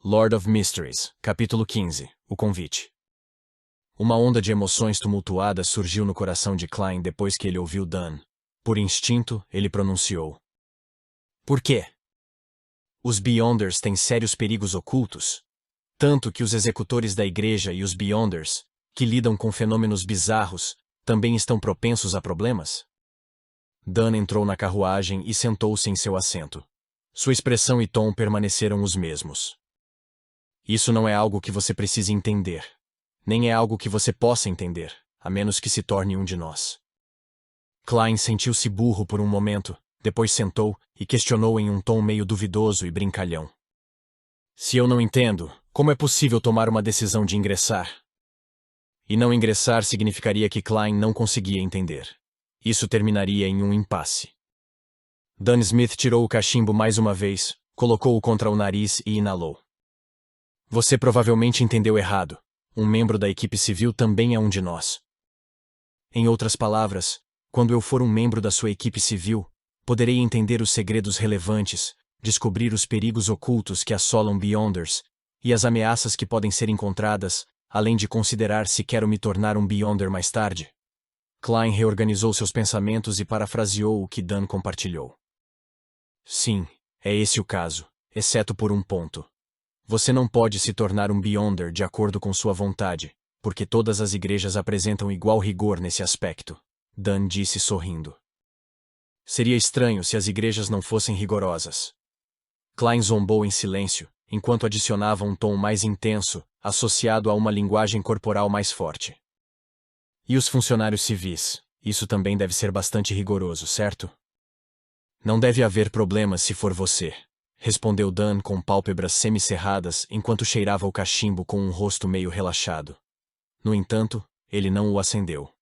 Lord of Mysteries, capítulo 15, o convite. Uma onda de emoções tumultuadas surgiu no coração de Klein depois que ele ouviu Dan. Por instinto, ele pronunciou: Por quê? Os Beyonders têm sérios perigos ocultos, tanto que os executores da igreja e os Beyonders, que lidam com fenômenos bizarros, também estão propensos a problemas? Dan entrou na carruagem e sentou-se em seu assento. Sua expressão e tom permaneceram os mesmos. Isso não é algo que você precise entender. Nem é algo que você possa entender, a menos que se torne um de nós. Klein sentiu-se burro por um momento, depois sentou e questionou em um tom meio duvidoso e brincalhão. Se eu não entendo, como é possível tomar uma decisão de ingressar? E não ingressar significaria que Klein não conseguia entender. Isso terminaria em um impasse. Dan Smith tirou o cachimbo mais uma vez, colocou-o contra o nariz e inalou. Você provavelmente entendeu errado. Um membro da equipe civil também é um de nós. Em outras palavras, quando eu for um membro da sua equipe civil, poderei entender os segredos relevantes, descobrir os perigos ocultos que assolam Beyonders e as ameaças que podem ser encontradas, além de considerar se quero me tornar um Beyonder mais tarde. Klein reorganizou seus pensamentos e parafraseou o que Dan compartilhou. Sim, é esse o caso, exceto por um ponto. Você não pode se tornar um Beyonder de acordo com sua vontade, porque todas as igrejas apresentam igual rigor nesse aspecto, Dan disse sorrindo. Seria estranho se as igrejas não fossem rigorosas. Klein zombou em silêncio, enquanto adicionava um tom mais intenso, associado a uma linguagem corporal mais forte. E os funcionários civis? Isso também deve ser bastante rigoroso, certo? Não deve haver problemas se for você, respondeu Dan com pálpebras semicerradas enquanto cheirava o cachimbo com um rosto meio relaxado. No entanto, ele não o acendeu.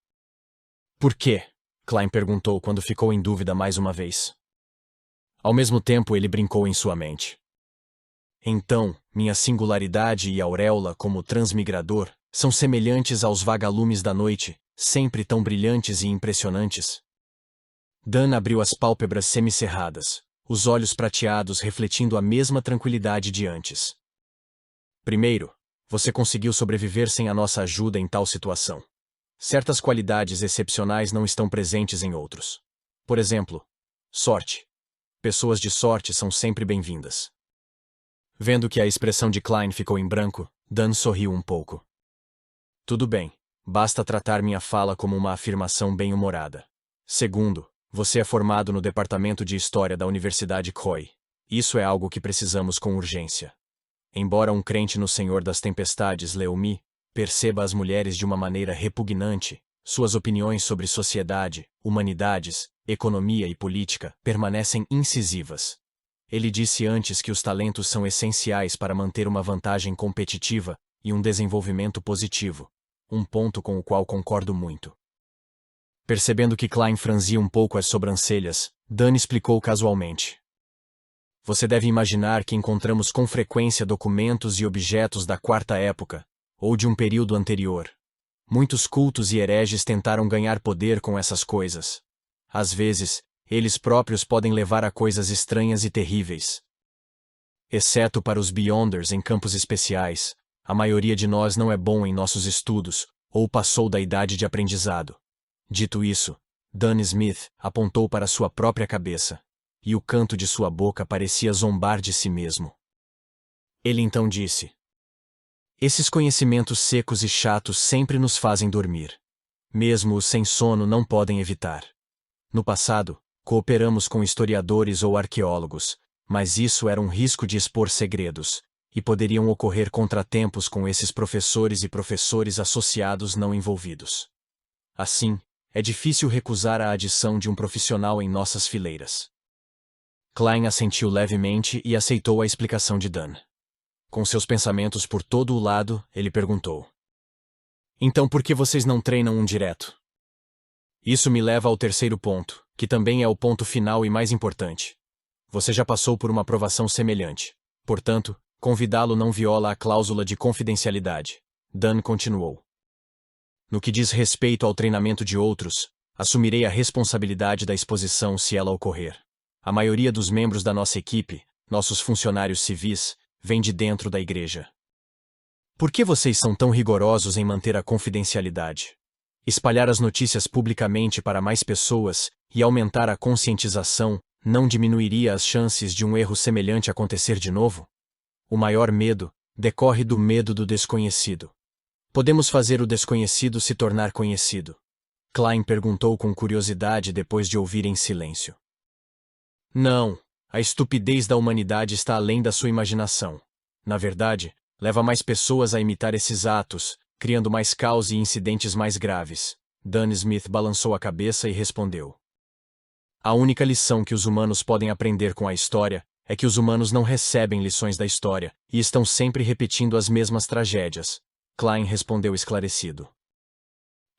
Por quê? Klein perguntou quando ficou em dúvida mais uma vez. Ao mesmo tempo, ele brincou em sua mente. Então, minha singularidade e auréola como transmigrador são semelhantes aos vagalumes da noite, sempre tão brilhantes e impressionantes. Dan abriu as pálpebras semicerradas, os olhos prateados refletindo a mesma tranquilidade de antes. Primeiro, você conseguiu sobreviver sem a nossa ajuda em tal situação. Certas qualidades excepcionais não estão presentes em outros. Por exemplo, sorte. Pessoas de sorte são sempre bem-vindas. Vendo que a expressão de Klein ficou em branco, Dan sorriu um pouco. Tudo bem, basta tratar minha fala como uma afirmação bem-humorada. Segundo, você é formado no Departamento de História da Universidade Coy. Isso é algo que precisamos com urgência. Embora um crente no Senhor das Tempestades, Leomi, perceba as mulheres de uma maneira repugnante, suas opiniões sobre sociedade, humanidades, economia e política permanecem incisivas. Ele disse antes que os talentos são essenciais para manter uma vantagem competitiva e um desenvolvimento positivo, um ponto com o qual concordo muito. Percebendo que Klein franzia um pouco as sobrancelhas, Dan explicou casualmente. Você deve imaginar que encontramos com frequência documentos e objetos da Quarta Época, ou de um período anterior. Muitos cultos e hereges tentaram ganhar poder com essas coisas. Às vezes, eles próprios podem levar a coisas estranhas e terríveis. Exceto para os Beyonders em campos especiais, a maioria de nós não é bom em nossos estudos, ou passou da idade de aprendizado. Dito isso, Dan Smith apontou para sua própria cabeça, e o canto de sua boca parecia zombar de si mesmo. Ele então disse: Esses conhecimentos secos e chatos sempre nos fazem dormir. Mesmo os sem sono não podem evitar. No passado, cooperamos com historiadores ou arqueólogos, mas isso era um risco de expor segredos, e poderiam ocorrer contratempos com esses professores e professores associados não envolvidos. Assim, é difícil recusar a adição de um profissional em nossas fileiras. Klein assentiu levemente e aceitou a explicação de Dan. Com seus pensamentos por todo o lado, ele perguntou: Então por que vocês não treinam um direto? Isso me leva ao terceiro ponto, que também é o ponto final e mais importante. Você já passou por uma aprovação semelhante. Portanto, convidá-lo não viola a cláusula de confidencialidade. Dan continuou. No que diz respeito ao treinamento de outros, assumirei a responsabilidade da exposição se ela ocorrer. A maioria dos membros da nossa equipe, nossos funcionários civis, vem de dentro da igreja. Por que vocês são tão rigorosos em manter a confidencialidade? Espalhar as notícias publicamente para mais pessoas e aumentar a conscientização não diminuiria as chances de um erro semelhante acontecer de novo? O maior medo decorre do medo do desconhecido. Podemos fazer o desconhecido se tornar conhecido? Klein perguntou com curiosidade depois de ouvir em silêncio. Não, a estupidez da humanidade está além da sua imaginação. Na verdade, leva mais pessoas a imitar esses atos, criando mais caos e incidentes mais graves. Dan Smith balançou a cabeça e respondeu. A única lição que os humanos podem aprender com a história é que os humanos não recebem lições da história e estão sempre repetindo as mesmas tragédias. Klein respondeu esclarecido.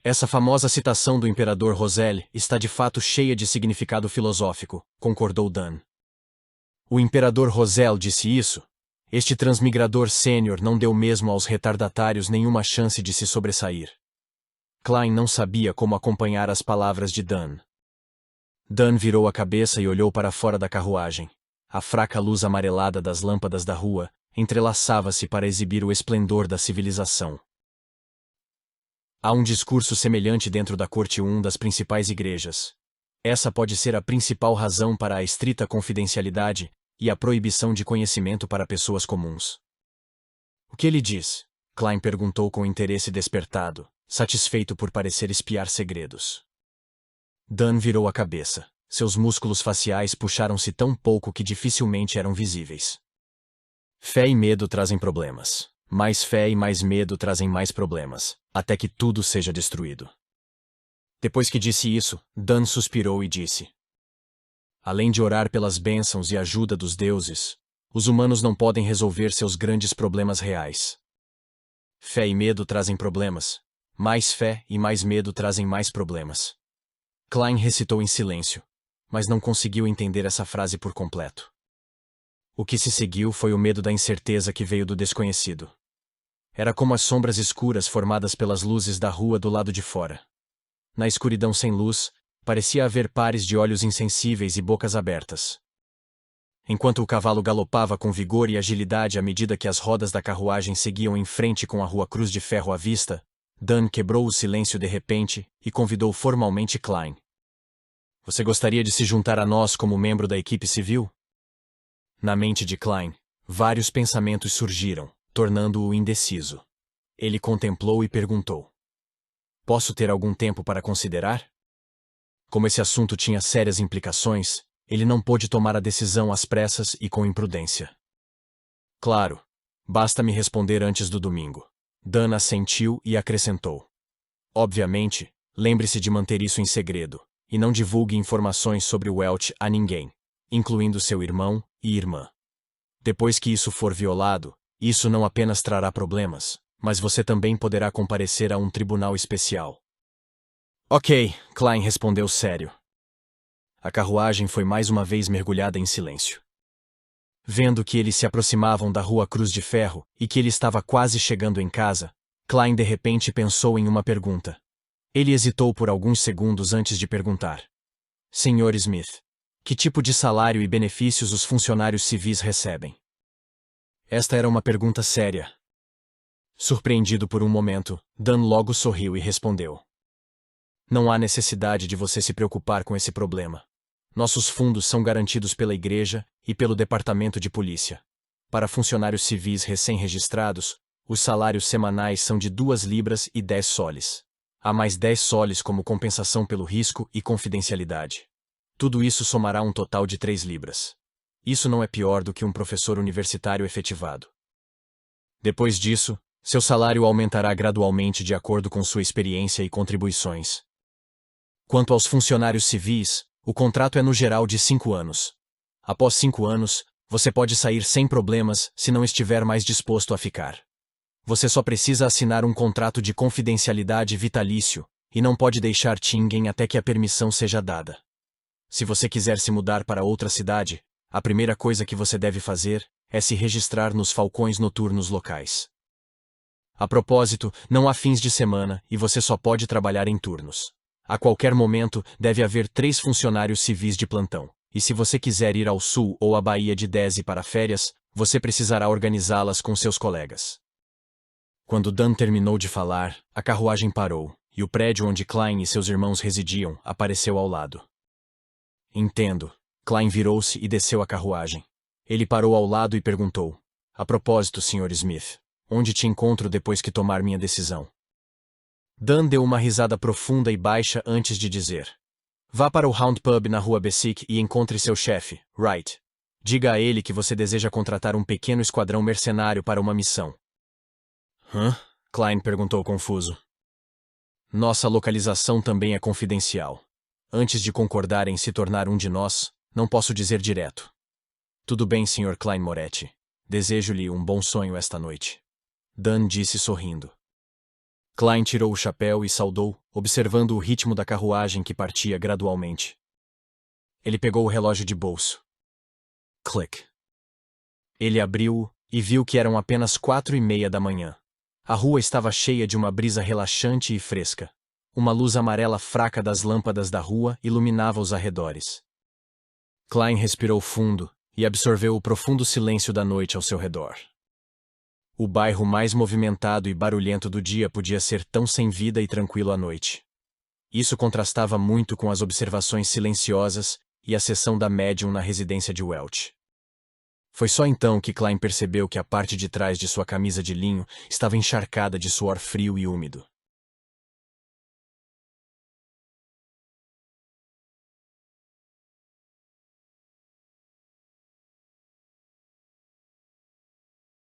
Essa famosa citação do imperador Roselle está de fato cheia de significado filosófico, concordou Dan. O imperador Roselle disse isso? Este transmigrador sênior não deu mesmo aos retardatários nenhuma chance de se sobressair. Klein não sabia como acompanhar as palavras de Dan. Dan virou a cabeça e olhou para fora da carruagem. A fraca luz amarelada das lâmpadas da rua entrelaçava-se para exibir o esplendor da civilização. Há um discurso semelhante dentro da corte das principais igrejas. Essa pode ser a principal razão para a estrita confidencialidade e a proibição de conhecimento para pessoas comuns. O que ele diz? Klein perguntou com interesse despertado, satisfeito por parecer espiar segredos. Dan virou a cabeça. Seus músculos faciais puxaram-se tão pouco que dificilmente eram visíveis. Fé e medo trazem problemas. Mais fé e mais medo trazem mais problemas, até que tudo seja destruído. Depois que disse isso, Dan suspirou e disse: além de orar pelas bênçãos e ajuda dos deuses, os humanos não podem resolver seus grandes problemas reais. Fé e medo trazem problemas. Mais fé e mais medo trazem mais problemas. Klein recitou em silêncio, mas não conseguiu entender essa frase por completo. O que se seguiu foi o medo da incerteza que veio do desconhecido. Era como as sombras escuras formadas pelas luzes da rua do lado de fora. Na escuridão sem luz, parecia haver pares de olhos insensíveis e bocas abertas. Enquanto o cavalo galopava com vigor e agilidade à medida que as rodas da carruagem seguiam em frente com a rua Cruz de Ferro à vista, Dan quebrou o silêncio de repente e convidou formalmente Klein. Você gostaria de se juntar a nós como membro da equipe civil? Na mente de Klein, vários pensamentos surgiram, tornando-o indeciso. Ele contemplou e perguntou: posso ter algum tempo para considerar? Como esse assunto tinha sérias implicações, ele não pôde tomar a decisão às pressas e com imprudência. Claro, basta me responder antes do domingo. Dan assentiu e acrescentou: obviamente, lembre-se de manter isso em segredo, e não divulgue informações sobre o Welch a ninguém, incluindo seu irmão e irmã. Depois que isso for violado, isso não apenas trará problemas, mas você também poderá comparecer a um tribunal especial. Ok, Klein respondeu sério. A carruagem foi mais uma vez mergulhada em silêncio. Vendo que eles se aproximavam da rua Cruz de Ferro e que ele estava quase chegando em casa, Klein de repente pensou em uma pergunta. Ele hesitou por alguns segundos antes de perguntar: Sr. Smith, que tipo de salário e benefícios os funcionários civis recebem? Esta era uma pergunta séria. Surpreendido por um momento, Dan logo sorriu e respondeu: não há necessidade de você se preocupar com esse problema. Nossos fundos são garantidos pela igreja e pelo departamento de polícia. Para funcionários civis recém-registrados, os salários semanais são de 2 libras e 10 soles. Há mais 10 soles como compensação pelo risco e confidencialidade. Tudo isso somará um total de 3 libras. Isso não é pior do que um professor universitário efetivado. Depois disso, seu salário aumentará gradualmente de acordo com sua experiência e contribuições. Quanto aos funcionários civis, o contrato é no geral de 5 anos. Após 5 anos, você pode sair sem problemas se não estiver mais disposto a ficar. Você só precisa assinar um contrato de confidencialidade vitalício e não pode deixar Tingen até que a permissão seja dada. Se você quiser se mudar para outra cidade, a primeira coisa que você deve fazer é se registrar nos falcões noturnos locais. A propósito, não há fins de semana e você só pode trabalhar em turnos. A qualquer momento, deve haver 3 funcionários civis de plantão, e se você quiser ir ao sul ou à Baía de Dese para férias, Você precisará organizá-las com seus colegas. Quando Dan terminou de falar, a carruagem parou, e o prédio onde Klein e seus irmãos residiam apareceu ao lado. Entendo. Klein virou-se e desceu a carruagem. Ele parou ao lado e perguntou: A propósito, Sr. Smith, onde te encontro depois que tomar minha decisão? Dan deu uma risada profunda e baixa antes de dizer: Vá para o Hound Pub na rua Bessic e encontre seu chefe, Wright. Diga a ele que você deseja contratar um pequeno esquadrão mercenário para uma missão. Hã? Klein perguntou confuso. Nossa localização também é confidencial. Antes de concordar em se tornar um de nós, não posso dizer direto. Tudo bem, Sr. Klein Moretti. Desejo-lhe um bom sonho esta noite. Dan disse sorrindo. Klein tirou o chapéu e saudou, observando o ritmo da carruagem que partia gradualmente. Ele pegou o relógio de bolso. Clique. Ele abriu-o e viu que eram apenas 4:30 da manhã. A rua estava cheia de uma brisa relaxante e fresca. Uma luz amarela fraca das lâmpadas da rua iluminava os arredores. Klein respirou fundo e absorveu o profundo silêncio da noite ao seu redor. O bairro mais movimentado e barulhento do dia podia ser tão sem vida e tranquilo à noite. Isso contrastava muito com as observações silenciosas e a sessão da médium na residência de Welch. Foi só então que Klein percebeu que a parte de trás de sua camisa de linho estava encharcada de suor frio e úmido.